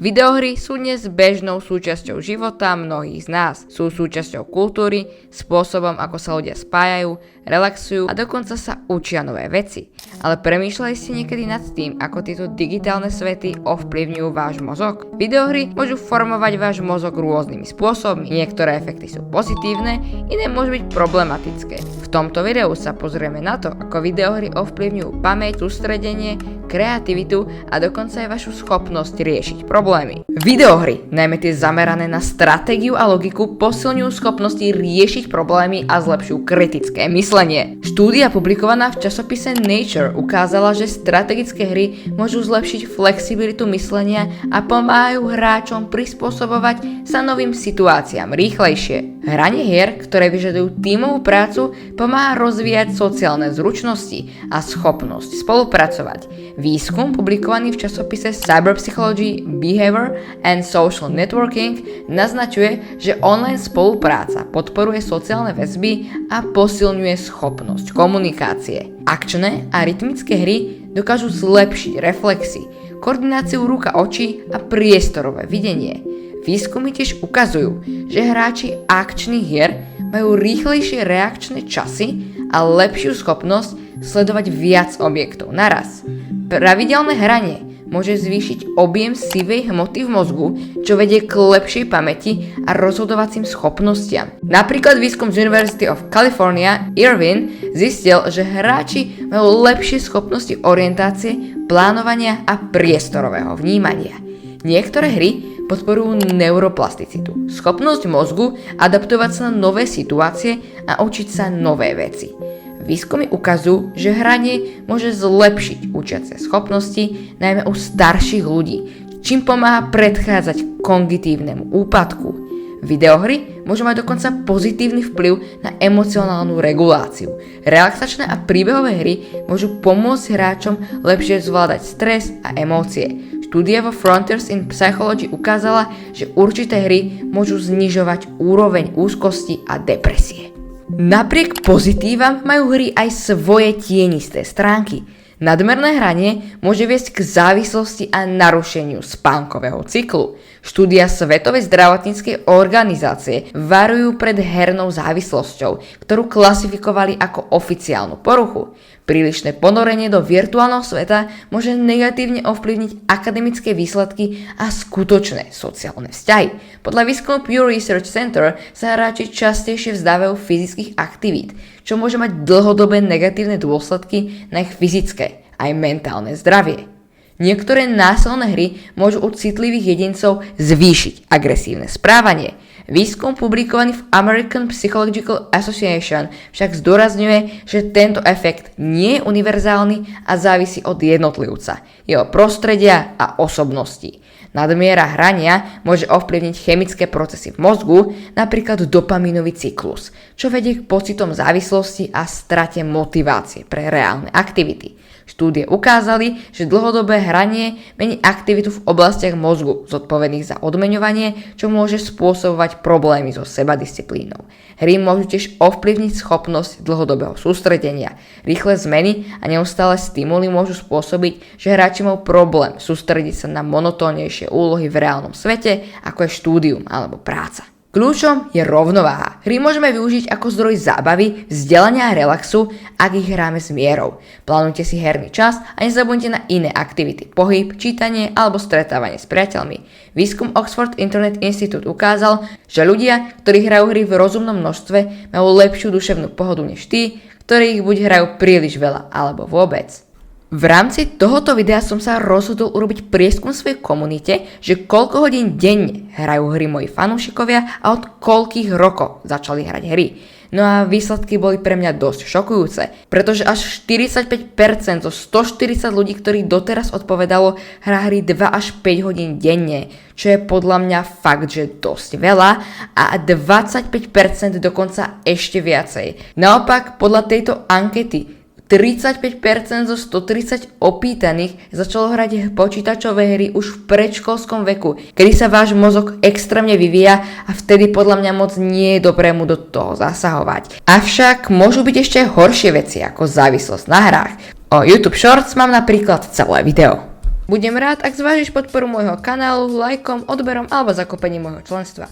Videohry sú dnes bežnou súčasťou života mnohých z nás. Sú súčasťou kultúry, spôsobom, ako sa ľudia spájajú, relaxujú a dokonca sa učia nové veci. Ale premýšľali ste niekedy nad tým, ako tieto digitálne svety ovplyvňujú váš mozog? Videohry môžu formovať váš mozog rôznymi spôsobmi. Niektoré efekty sú pozitívne, iné môžu byť problematické. V tomto videu sa pozrieme na to, ako videohry ovplyvňujú pamäť, sústredenie, kreativitu a dokonca aj vašu schopnosť riešiť problémy. Videohry, najmä tie zamerané na stratégiu a logiku, posilňujú schopnosti riešiť problémy a zlepšujú kritické myslenie. Štúdia publikovaná v časopise Nature ukázala, že strategické hry môžu zlepšiť flexibilitu myslenia a pomáhajú hráčom prispôsobovať sa novým situáciám rýchlejšie. Hranie hier, ktoré vyžadujú tímovú prácu, pomáha rozvíjať sociálne zručnosti a schopnosť spolupracovať. Výskum publikovaný v časopise Cyberpsychology, Behavior and Social Networking naznačuje, že online spolupráca podporuje sociálne väzby a posilňuje schopnosť komunikácie. Akčné a rytmické hry dokážu zlepšiť reflexy, koordináciu ruka-očí a priestorové videnie. Výskumy tiež ukazujú, že hráči akčných hier majú rýchlejšie reakčné časy a lepšiu schopnosť sledovať viac objektov naraz. Pravidelné hranie môže zvýšiť objem sivej hmoty v mozgu, čo vedie k lepšej pamäti a rozhodovacím schopnostiam. Napríklad výskum z University of California, Irvine, zistil, že hráči majú lepšie schopnosti orientácie, plánovania a priestorového vnímania. Niektoré hry podporujú neuroplasticitu, schopnosť mozgu adaptovať sa na nové situácie a učiť sa nové veci. Výskumy ukazujú, že hranie môže zlepšiť učiace schopnosti, najmä u starších ľudí, čím pomáha predchádzať kognitívnemu úpadku. Videohry môžu mať dokonca pozitívny vplyv na emocionálnu reguláciu. Relaxačné a príbehové hry môžu pomôcť hráčom lepšie zvládať stres a emócie. Štúdia vo Frontiers in Psychology ukázala, že určité hry môžu znižovať úroveň úzkosti a depresie. Napriek pozitívam majú hry aj svoje tienisté stránky. Nadmerné hranie môže viesť k závislosti a narušeniu spánkového cyklu. Štúdia Svetovej zdravotníckej organizácie varujú pred hernou závislosťou, ktorú klasifikovali ako oficiálnu poruchu. Prílišné ponorenie do virtuálneho sveta môže negatívne ovplyvniť akademické výsledky a skutočné sociálne vzťahy. Podľa výskumu Pew Research Center sa hráči častejšie vzdávajú fyzických aktivít, čo môže mať dlhodobé negatívne dôsledky na ich fyzické aj mentálne zdravie. Niektoré násilné hry môžu u citlivých jedincov zvýšiť agresívne správanie. Výskum publikovaný v American Psychological Association však zdôrazňuje, že tento efekt nie je univerzálny a závisí od jednotlivca, jeho prostredia a osobností. Nadmiera hrania môže ovplyvniť chemické procesy v mozgu, napríklad dopamínový cyklus, čo vedie k pocitom závislosti a strate motivácie pre reálne aktivity. Štúdie ukázali, že dlhodobé hranie mení aktivitu v oblastiach mozgu zodpovedných za odmeňovanie, čo môže spôsobovať problémy so sebadisciplínou. Hry môžu tiež ovplyvniť schopnosť dlhodobého sústredenia. Rýchle zmeny a neustále stimuly môžu spôsobiť, že hráči majú problém sústrediť sa na monotónnejšie úlohy v reálnom svete, ako je štúdium alebo práca. Kľúčom je rovnováha. Hry môžeme využiť ako zdroj zábavy, vzdelania a relaxu, ak ich hráme s mierou. Plánujte si herný čas a nezabudnite na iné aktivity, pohyb, čítanie alebo stretávanie s priateľmi. Výskum Oxford Internet Institute ukázal, že ľudia, ktorí hrajú hry v rozumnom množstve, majú lepšiu duševnú pohodu než tí, ktorí ich buď hrajú príliš veľa alebo vôbec. V rámci tohoto videa som sa rozhodol urobiť prieskum svojej komunite, že koľko hodín denne hrajú hry moji fanúšikovia a od koľkých rokov začali hrať hry. No a výsledky boli pre mňa dosť šokujúce, pretože až 45% zo 140 ľudí, ktorí doteraz odpovedalo, hrá hry 2 až 5 hodín denne, čo je podľa mňa fakt, že dosť veľa a 25% dokonca ešte viacej. Naopak, podľa tejto ankety 35% zo 130 opýtaných začalo hrať počítačové hry už v predškolskom veku, kedy sa váš mozog extrémne vyvíja a vtedy podľa mňa moc nie je dobré mu do toho zasahovať. Avšak môžu byť ešte horšie veci ako závislosť na hrách. O YouTube Shorts mám napríklad celé video. Budem rád, ak zvážiš podporu môjho kanálu lajkom, odberom alebo zakopením môjho členstva.